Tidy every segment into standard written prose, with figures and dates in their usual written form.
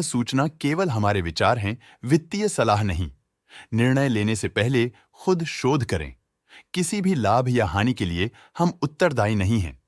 सूचना केवल हमारे विचार हैं, वित्तीय सलाह नहीं। निर्णय लेने से पहले खुद शोध करें। किसी भी लाभ या हानि के लिए हम उत्तरदायी नहीं हैं।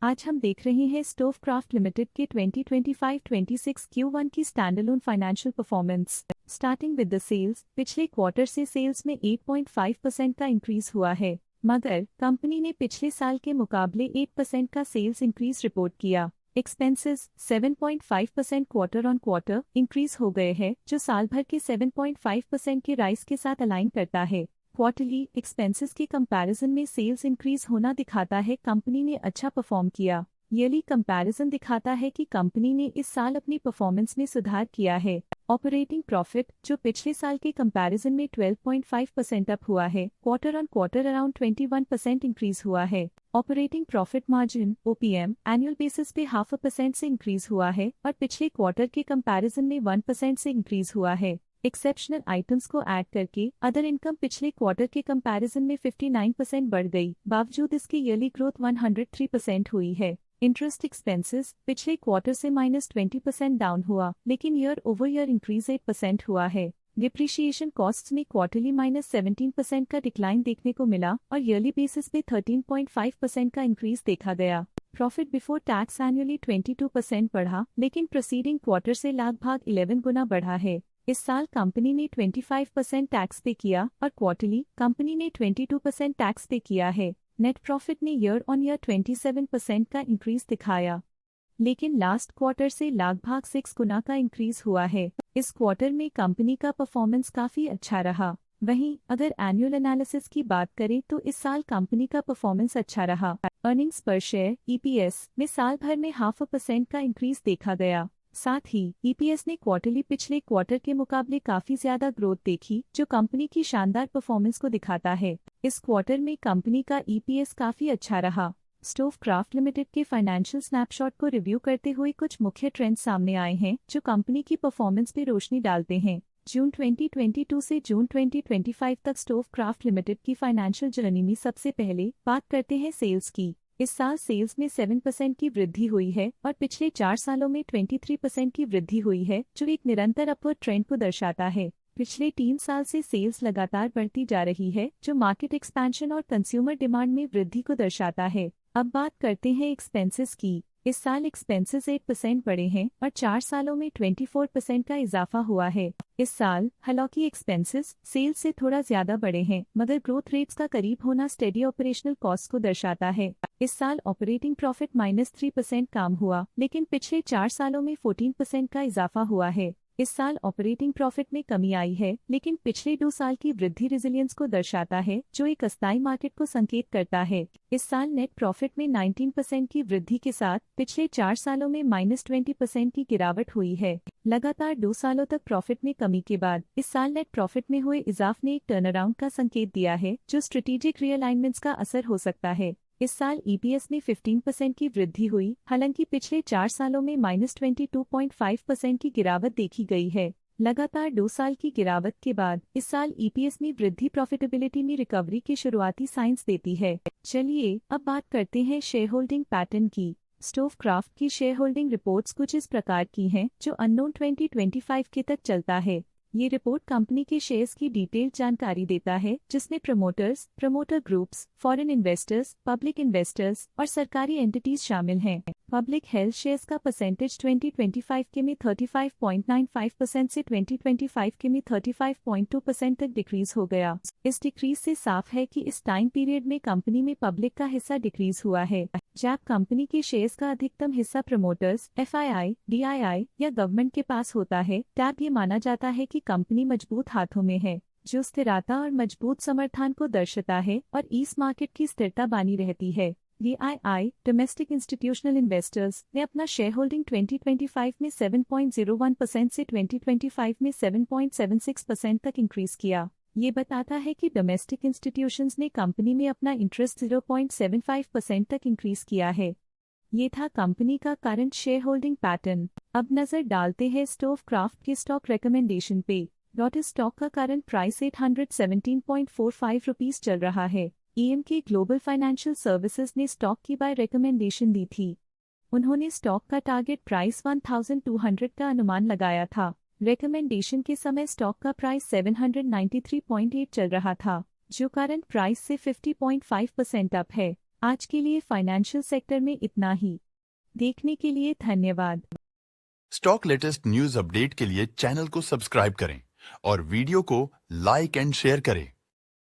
आज हम देख रहे हैं स्टोवक्राफ्ट लिमिटेड के 2025-26 Q1 की standalone financial performance. Starting with the sales, पिछले क्वार्टर से सेल्स में 8.5% का इंक्रीज हुआ है, मगर कंपनी ने पिछले साल के मुकाबले 8% का सेल्स इंक्रीज रिपोर्ट किया। Expenses 7.5% quarter on quarter increase हो गए हैं, जो साल भर के 7.5% के राइज के साथ अलाइन करता है। क्वार्टरली एक्सपेंसेस के कंपैरिजन में सेल्स इंक्रीज होना दिखाता है कंपनी ने अच्छा परफॉर्म किया। ईयरली कंपैरिजन दिखाता है कि कंपनी ने इस साल अपनी परफॉर्मेंस में सुधार किया है। ऑपरेटिंग प्रॉफिट, जो पिछले साल के कंपैरिजन में 12.5% अप हुआ है, quarter on quarter around 21% increase हुआ है। Operating profit margin OPM annual basis पे 0.5% से इंक्रीज हुआ है और पिछले क्वार्टर के कंपैरिजन में 1% से इंक्रीज हुआ है। एक्सेप्शनल आइटम्स को ऐड करके अदर इनकम पिछले क्वार्टर के कंपैरिजन में 59% बढ़ गई, बावजूद इसके ईयरली ग्रोथ 103% हुई है। इंटरेस्ट एक्सपेंसेस पिछले क्वार्टर से -20% डाउन हुआ, लेकिन ईयर ओवर ईयर इंक्रीज 8% हुआ है। डिप्रिशिएशन कॉस्ट्स में क्वार्टरली -17% का डिक्लाइन देखने को मिला और ईयरली बेसिस पे 13.5% का इंक्रीज देखा गया। प्रॉफिट बिफोर टैक्स एनुअली 22% बढ़ा, लेकिन प्रोसीडिंग क्वार्टर से लगभग 11 गुना बढ़ा है। इस साल कंपनी ने 25% टैक्स पे किया और क्वार्टरली कंपनी ने 22% टैक्स पे किया है। नेट प्रॉफिट ने ईयर ऑन ईयर 27% का इंक्रीज दिखाया, लेकिन लास्ट क्वार्टर से लगभग 6 गुना का इंक्रीज हुआ है। इस क्वार्टर में कंपनी का परफॉर्मेंस काफी अच्छा रहा। वहीं अगर एनुअल एनालिसिस की बात करें तो इस साल कंपनी का परफॉर्मेंस अच्छा रहा। अर्निंग्स पर शेयर EPS में साल भर में 0.5% का इंक्रीज देखा गया। साथ ही EPS ने क्वार्टरली पिछले क्वार्टर के मुकाबले काफी ज्यादा ग्रोथ देखी, जो कंपनी की शानदार परफॉर्मेंस को दिखाता है। इस क्वार्टर में कंपनी का EPS काफी अच्छा रहा। स्टोवक्राफ्ट लिमिटेड के फाइनेंशियल स्नैपशॉट को रिव्यू करते हुए कुछ मुख्य ट्रेंड्स सामने आए हैं, जो कंपनी की परफॉर्मेंस पे रोशनी डालते हैं। जून 2022 से जून 2025 तक स्टोवक्राफ्ट लिमिटेड की फाइनेंशियल जर्नी में सबसे पहले बात करते हैं सेल्स की। इस साल सेल्स में 7% की वृद्धि हुई है और पिछले 4 सालों में 23% की वृद्धि हुई है, जो एक निरंतर अपवर्ड ट्रेंड को दर्शाता है। पिछले 3 साल से सेल्स लगातार बढ़ती जा रही है, जो मार्केट एक्सपेंशन और कंज्यूमर डिमांड में वृद्धि को दर्शाता है। अब बात करते हैं एक्सपेंसेस की। इस साल एक्सपेंसेस 8% बढ़े हैं और 4 सालों में 24% का इजाफा हुआ है। इस साल हालांकि एक्सपेंसेस सेल्स से थोड़ा ज्यादा बढ़े हैं, मगर ग्रोथ रेट्स का करीब होना स्टेडी ऑपरेशनल कॉस्ट को दर्शाता है। इस साल ऑपरेटिंग प्रॉफिट -3% कम हुआ, लेकिन पिछले 4 सालों में 14% का इजाफा हुआ है। इस साल ऑपरेटिंग प्रॉफिट में कमी आई है, लेकिन पिछले 2 साल की वृद्धि रेजिलियंस को दर्शाता है, जो एक अस्थायी मार्केट को संकेत करता है। इस साल नेट प्रॉफिट में 19% की वृद्धि के साथ पिछले 4 सालों में -20% की गिरावट हुई है। लगातार 2 सालों तक प्रॉफिट में कमी के बाद इस साल नेट प्रॉफिट में हुए इजाफ ने एक टर्नअराउंड का संकेत दिया है, जो स्ट्रेटेजिक रीअलाइनमेंट्स का असर हो सकता है। इस साल EPS में 15% की वृद्धि हुई, हालांकि पिछले 4 सालों में -22.5% की गिरावट देखी गई है। लगातार 2 साल की गिरावट के बाद इस साल EPS में वृद्धि प्रॉफिटेबिलिटी में रिकवरी के शुरुआती साइंस देती है। चलिए अब बात करते हैं शेयर होल्डिंग पैटर्न की। स्टोवक्राफ्ट की शेयर होल्डिंग रिपोर्ट्स कुछ इस प्रकार की हैं, जो अननोन 2025 के तक चलता है। ये रिपोर्ट कंपनी के शेयर्स की डिटेल्ड जानकारी देता है, जिसमें promoters, promoter groups, foreign investors, public investors और सरकारी एंटिटीज शामिल हैं। पब्लिक हेल्थ शेयर्स का परसेंटेज 2025 के में 35.95% से 2025 के में 35.2% तक डिक्रीज हो गया। इस डिक्रीज से साफ है कि इस टाइम पीरियड में कंपनी में पब्लिक का हिस्सा डिक्रीज हुआ है। जब कंपनी के शेयर्स का अधिकतम हिस्सा प्रमोटर्स, FII, DII या गवर्नमेंट के पास होता है, तब ये माना जाता है कि कंपनी मजबूत हाथों में है, जो स्थिरता और मजबूत समर्थन को दर्शाता है और इस मार्केट की स्थिरता बनी रहती है। DII, डोमेस्टिक इंस्टीट्यूशनल इन्वेस्टर्स, ने अपना शेयर होल्डिंग 2025 में 7.01% से 2025 में 7.76% तक इंक्रीज किया। ये बताता है कि डोमेस्टिक इंस्टीट्यूशंस ने कंपनी में अपना इंटरेस्ट 0.75% तक इंक्रीज किया है। ये था कंपनी का करंट शेयर होल्डिंग पैटर्न। अब नजर डालते हैं स्टोवक्राफ्ट के स्टॉक रिकमेंडेशन पे। डॉट स्टॉक का करंट प्राइस 817.45 रुपीस चल रहा है। EMK ग्लोबल फाइनेंशियल सर्विसेज ने स्टॉक की बाय रिकमेंडेशन दी थी। उन्होंने स्टॉक का टारगेट प्राइस 1200 का अनुमान लगाया था। रिकमेंडेशन के समय स्टॉक का प्राइस 793.8 चल रहा था, जो करंट प्राइस से 50.5% अप है। आज के लिए फाइनेंशियल सेक्टर में इतना ही। देखने के लिए धन्यवाद। स्टॉक लेटेस्ट न्यूज अपडेट के लिए चैनल को सब्सक्राइब करें और वीडियो को लाइक एंड शेयर करें।